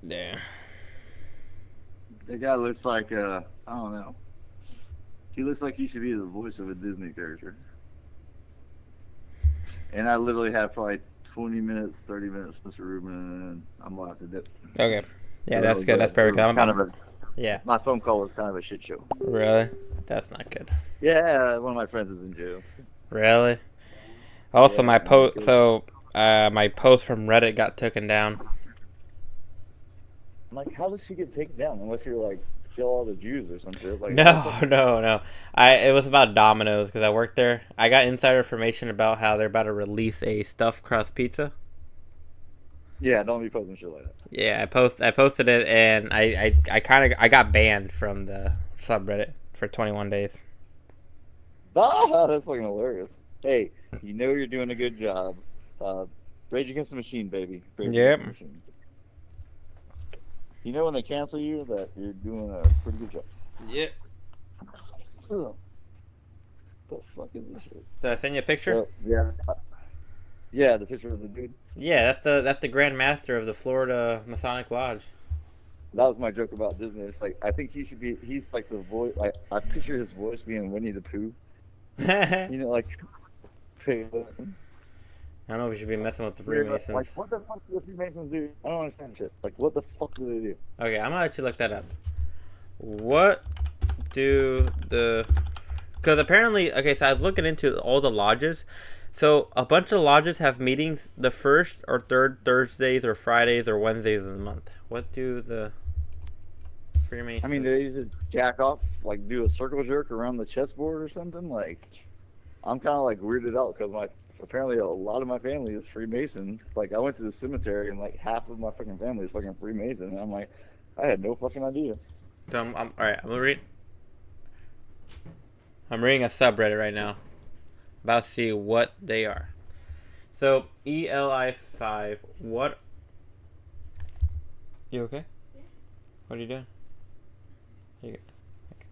Damn. The guy looks like I don't know. He looks like he should be the voice of a Disney character. And I literally have probably 20 minutes, 30 minutes, Mr. Rubin, and I'm gonna have to dip. Okay. Yeah, So that's was good. That's perfect. I'm kind of a, yeah. my phone call was kind of a shit show. Really? That's not good. Yeah, one of my friends is in jail. Really? Also, Yeah, my I'm good. so my post from Reddit got taken down. I'm like, how does she get taken down unless you're like kill all the Jews or some shit? Like, No, no. It was about Domino's because I worked there. I got insider information about how they're about to release a stuffed crust pizza. Yeah, don't be posting shit like that. Yeah, I posted it, and I got banned from the subreddit for 21 days. Ah, that's fucking hilarious. Hey, you know you're doing a good job. Rage Against the Machine, baby. Rage Yep. Against the Machine. You know when they cancel you that you're doing a pretty good job. Yep. Ugh. The fuck is this shit? Did I send you a picture? Yeah. Yeah, the picture of the dude. Yeah, that's the Grand Master of the Florida Masonic Lodge. That was my joke about Disney. It's like, I think he's like the voice, like, I picture his voice being Winnie the Pooh. You know, like, I don't know if we should be messing with the Freemasons. like, what the fuck do the Freemasons do? I don't understand shit. Like, what the fuck do they do? Okay, I'm gonna actually look that up. What do the... Because apparently, okay, so I was looking into all the lodges. So a bunch of lodges have meetings the first or third Thursdays or Fridays or Wednesdays of the month. What do the Freemasons... I mean, do they just jack off, like, do a circle jerk around the chessboard or something? Like, I'm kind of, like, weirded out because apparently a lot of my family is Freemason. Like, I went to the cemetery and, like, half of my fucking family is fucking Freemason. And I'm like, I had no fucking idea. So all right, I'm reading a subreddit right now. About to see what they are. So ELI5, what? You okay? What are you doing? You good? Okay.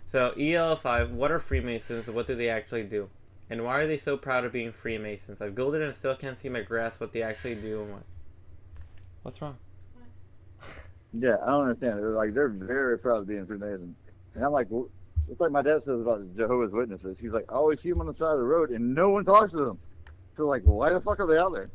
So EL5, what are Freemasons? What do they actually do? And why are they so proud of being Freemasons? I've googled it and still can't see my grasp what they actually do and what. What's wrong? Yeah, I don't understand. They're very proud of being Freemason. And I'm like, it's like my dad says about Jehovah's Witnesses. He's like, I always see them on the side of the road and no one talks to them. So like, why the fuck are they out there?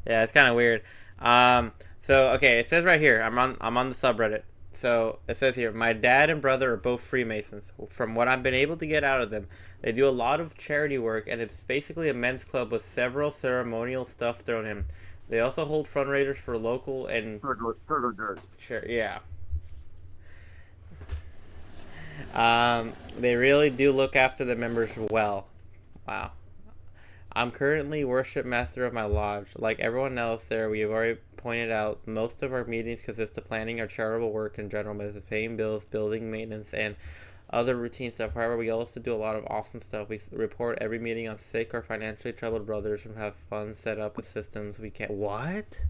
Yeah, it's kind of weird. So okay, it says right here. I'm on the subreddit. So it says here, my dad and brother are both Freemasons. From what I've been able to get out of them, they do a lot of charity work, and it's basically a men's club with several ceremonial stuff thrown in. They also hold fundraisers for local and sure, yeah. They really do look after the members well. Wow. I'm currently worship master of my lodge. Like everyone else there, we have already pointed out, most of our meetings consist of planning our charitable work and general business, paying bills, building maintenance, and other routine stuff. However, we also do a lot of awesome stuff. We report every meeting on sick or financially troubled brothers and have funds set up with systems we can't... What?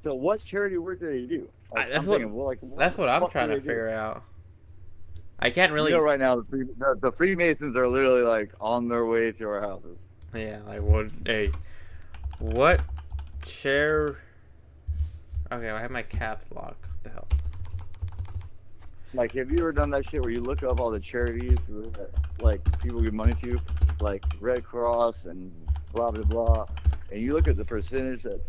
So what charity work do they do? Like, That's what I'm trying to figure out. I can't really... You know, right now, the Freemasons are literally, like, on their way to our houses. Yeah, like, what... Hey. What chair... Okay, I have my caps lock. What the hell? Like, have you ever done that shit where you look up all the charities that, like, people give money to? Like, Red Cross and blah, blah, blah. And you look at the percentage that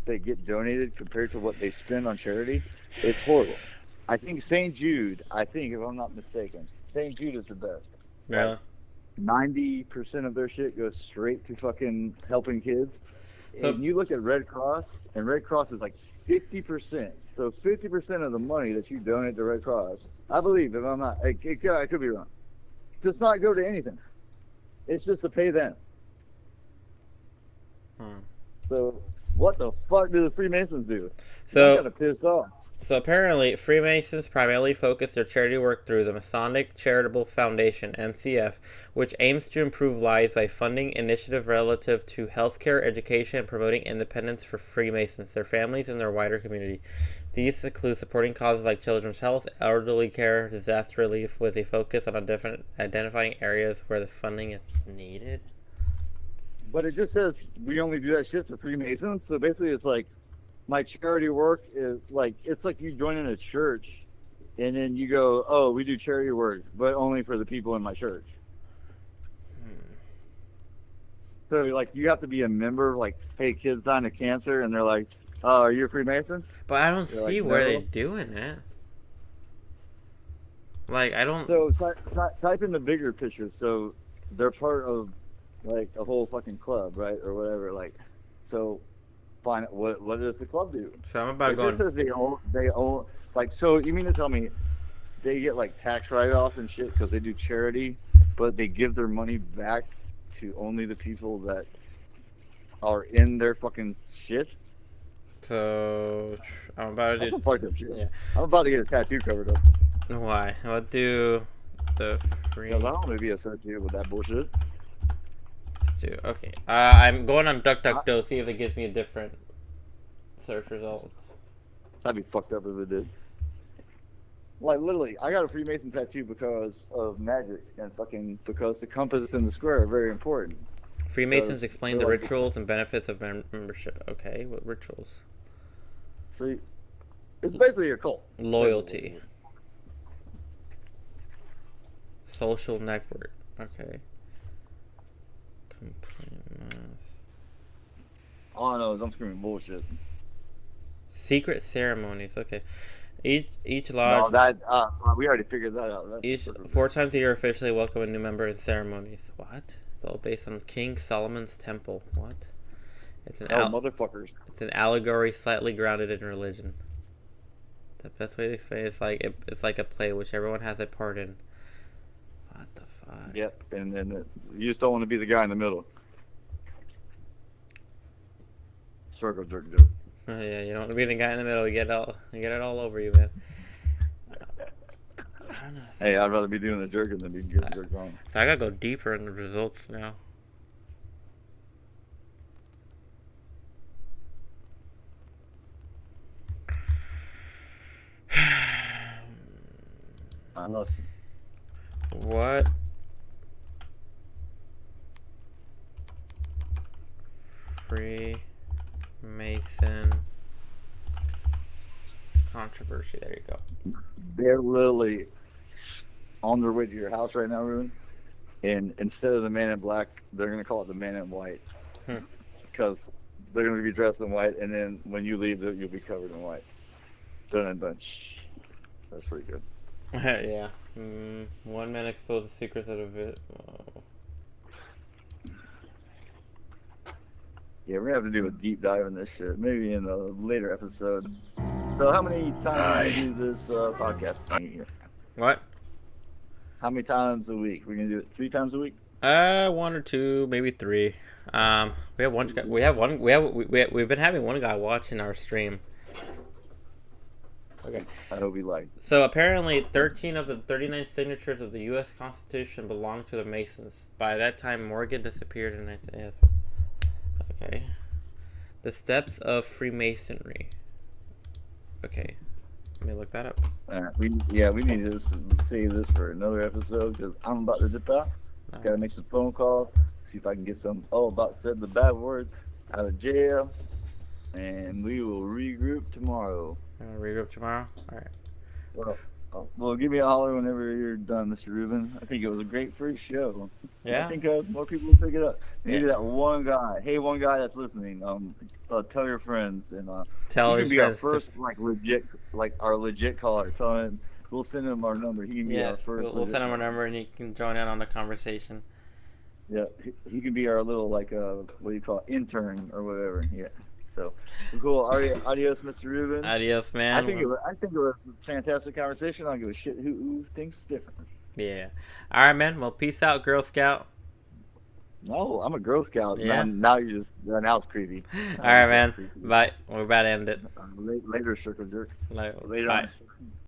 they get donated compared to what they spend on charity. It's horrible. I think St. Jude, if I'm not mistaken, St. Jude is the best. Yeah. Like, 90% of their shit goes straight to fucking helping kids. So, and you look at Red Cross, and Red Cross is like 50%. So 50% of the money that you donate to Red Cross, I believe, if I'm not, I could be wrong, does not go to anything. It's just to pay them. So what the fuck do the Freemasons do? I'm kind of pissed off. So apparently, Freemasons primarily focus their charity work through the Masonic Charitable Foundation, MCF, which aims to improve lives by funding initiatives relative to healthcare, education, and promoting independence for Freemasons, their families, and their wider community. These include supporting causes like children's health, elderly care, disaster relief, with a focus on identifying areas where the funding is needed. But it just says we only do that shit for Freemasons, so basically it's like, my charity work is like, it's like you join in a church and then you go, oh, we do charity work, but only for the people in my church. So like, you have to be a member, like, hey, kids dying of cancer, and they're like, oh, are you a Freemason? But I don't see like, where no. they're doing it. Like, I don't... So type in the bigger picture. So they're part of like a whole fucking club, right, or whatever. Like, so fine. What does the club do? So I'm about to It go just on. says they own like. So you mean to tell me they get like tax write-off and shit because they do charity, but they give their money back to only the people that are in their fucking shit? So I'm about to That's do. some fucked up shit. Yeah. I'm about to get a tattoo covered up. Why? I'll do the free. Because I don't want to be associated with that bullshit. Let's do. Okay. I'm going on DuckDuckGo, see if it gives me a different search result. That'd be fucked up if it did. Like, literally, I got a Freemason tattoo because of magic and fucking because the compass and the square are very important. Freemasons Because explain the they're like- rituals and benefits of membership. Okay, what rituals? See, it's basically a cult. Loyalty. Social network. Okay. Complete mass. All I know is I'm screaming bullshit. Secret ceremonies. Okay. Each No, lodge. that we already figured that out. That's Each 4 times a year officially welcome a new member in ceremonies. What? It's all based on King Solomon's temple. What? It's an motherfuckers. it's an allegory slightly grounded in religion. The best way to explain it is like it's like a play which everyone has a part in. What the fuck? Yep, and then you just don't want to be the guy in the middle. Circle jerk joke. Yeah, you don't want to be the guy in the middle. You get it all over you, man. Hey, I'd rather be doing the jerking than be getting jerked on. So I gotta go deeper in the results now. Unless What? Freemason controversy. There you go. they're literally on their way to your house right now, Ruben. And instead of the man in black, they're gonna call it the man in white, because they're gonna be dressed in white, and then when you leave, you'll be covered in white. Dun dun dun. Shh. That's pretty good. Yeah. One man exposed the secrets of it. Oh. Yeah, we're gonna have to do a deep dive in this shit, maybe in a later episode. So, how many times do you do this podcast thing here? What? How many times a week? We're gonna do it 3 times a week. 1 or 2, maybe 3. We have one guy. We've been having one guy watching our stream. Okay. I hope he liked. So apparently, 13 of the 39 signatures of the U.S. Constitution belong to the Masons. By that time, Morgan disappeared in 19. Yes. Okay. The steps of Freemasonry. Okay. Let me look that up. We need to save this for another episode because I'm about to dip out. Gotta make some phone calls, see if I can get some about said the bad word out of jail, and we will regroup tomorrow. Regroup tomorrow. All right. Well, give me a holler whenever you're done, Mr. Rubin. I think it was a great first show. Yeah. I think more people will pick it up. Maybe Yeah. that one guy. Hey, one guy that's listening. Tell your friends and Tell he his can be our friends. first our legit caller. Tell him we'll send him our number. He can be Yeah. our first. We'll legit send him a caller. number and he can join in on the conversation. Yeah, he can be our little what do you call it, intern or whatever. Yeah. So cool. Adios, Mr. Rubin. Adios, man. I think it was a fantastic conversation. I don't give a shit who thinks different. Yeah. All right, man. Well, peace out, Girl Scout. No, I'm a Girl Scout. Yeah. Now it's creepy. All right, man. Bye. We're about to end it. Later, circle jerk. Like, Later bye. on.